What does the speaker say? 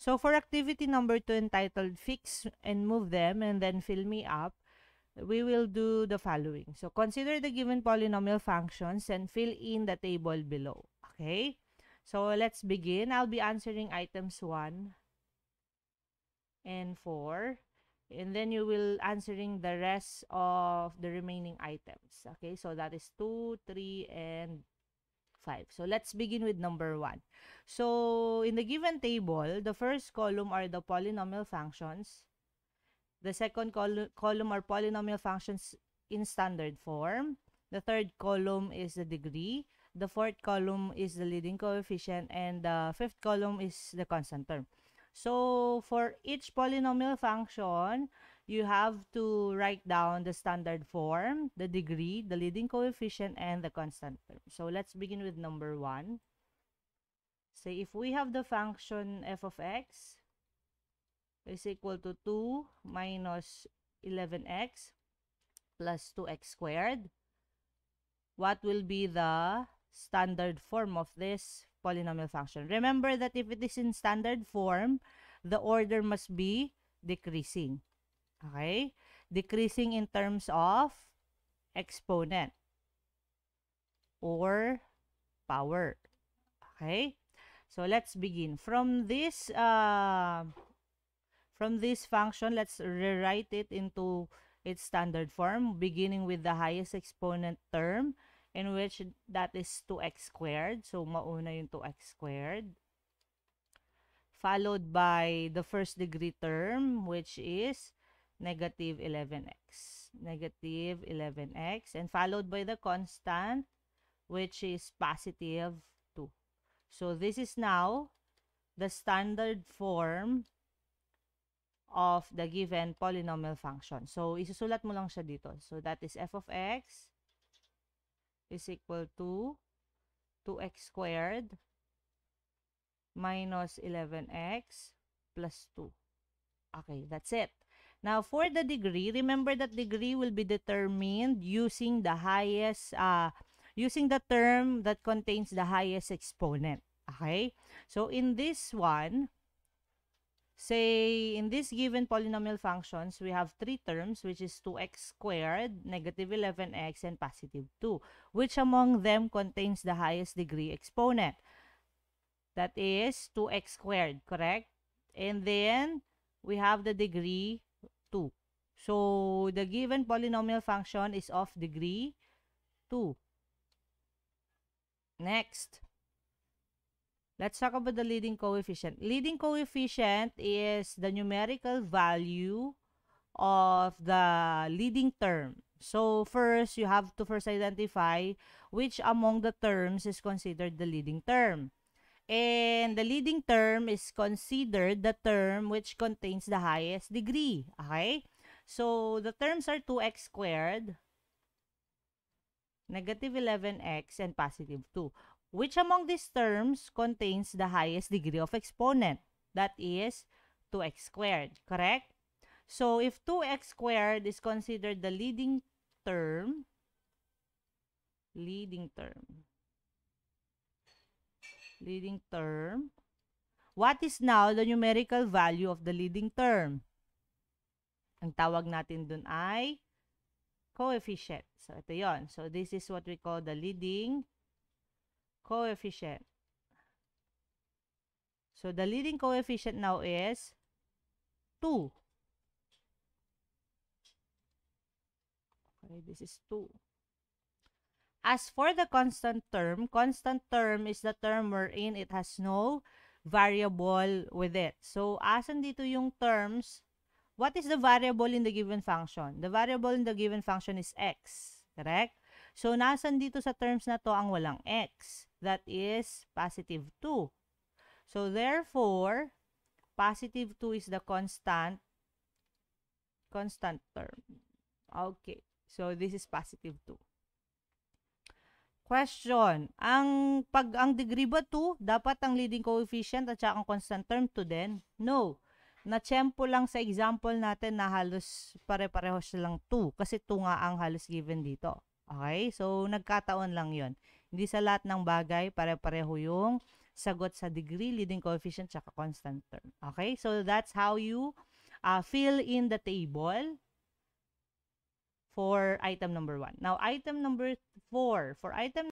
So for activity number 2 entitled Fix and Move Them and then Fill Me Up, we will do the following. So consider the given polynomial functions and fill in the table below. Okay? So let's begin. I'll be answering items 1 and 4. And then you will answering the rest of the remaining items. Okay? So that is 2, 3, and 5. So let's begin with number 1. So in the given table, the first column are the polynomial functions. The second column are polynomial functions in standard form. The third column is the degree. The fourth column is the leading coefficient. And the fifth column is the constant term. So for each polynomial function, you have to write down the standard form, the degree, the leading coefficient, and the constant term. So let's begin with number 1. Say if we have the function f of x is equal to 2 minus 11x plus 2x squared, what will be the standard form of this polynomial function? Remember that if it is in standard form, the order must be decreasing. Okay? Decreasing in terms of exponent or power. Okay? So let's begin. From this function, let's rewrite it into its standard form, beginning with the highest exponent term, in which that is 2x squared. So, mauna yung 2x squared. Followed by the first degree term, which is negative 11x. Negative 11x. And followed by the constant, which is positive 2. So, this is now the standard form of the given polynomial function. So, isusulat mo lang siya dito. So, that is f of x is equal to 2x squared minus 11x plus 2. Okay, that's it. Now, for the degree, remember that degree will be determined using the highest, using the term that contains the highest exponent. Okay? So, in this one, say, in this given polynomial functions, we have 3 terms, which is 2x squared, negative 11x, and positive 2. Which among them contains the highest degree exponent? That is 2x squared, correct? And then, we have the degree 2. So, the given polynomial function is of degree 2. Next. Let's talk about the leading coefficient. Leading coefficient is the numerical value of the leading term. So, first, you have to first identify which among the terms is considered the leading term. And the leading term is considered the term which contains the highest degree. Okay? So, the terms are 2x squared, negative 11x, and positive 2. Which among these terms contains the highest degree of exponent? That is 2x squared, correct? So, if 2x squared is considered the leading term, what is now the numerical value of the leading term? Ang tawag natin dun ay coefficient. So, ito yon. So, this is what we call the leading coefficient. So, the leading coefficient now is 2. Okay, this is 2. As for the constant term is the term wherein it has no variable with it. So, asan dito yung terms? What is the variable in the given function? The variable in the given function is x. Correct? So, nasan dito sa terms na to ang walang x? That is positive 2. So, therefore, positive 2 is the constant term. Okay. So, this is positive 2. Question. Ang degree ba 2, dapat ang leading coefficient at saka ang constant term 2 din? No. Na-tsempo lang sa example natin na halos pare-pareho silang 2 kasi 2 nga ang halos given dito. Okay? So, nagkataon lang yon. Hindi sa lahat ng bagay pare-pareho yung sagot sa degree, leading coefficient, tsaka constant term. Okay? So, that's how you fill in the table for item number 1. Now, item number 4. For item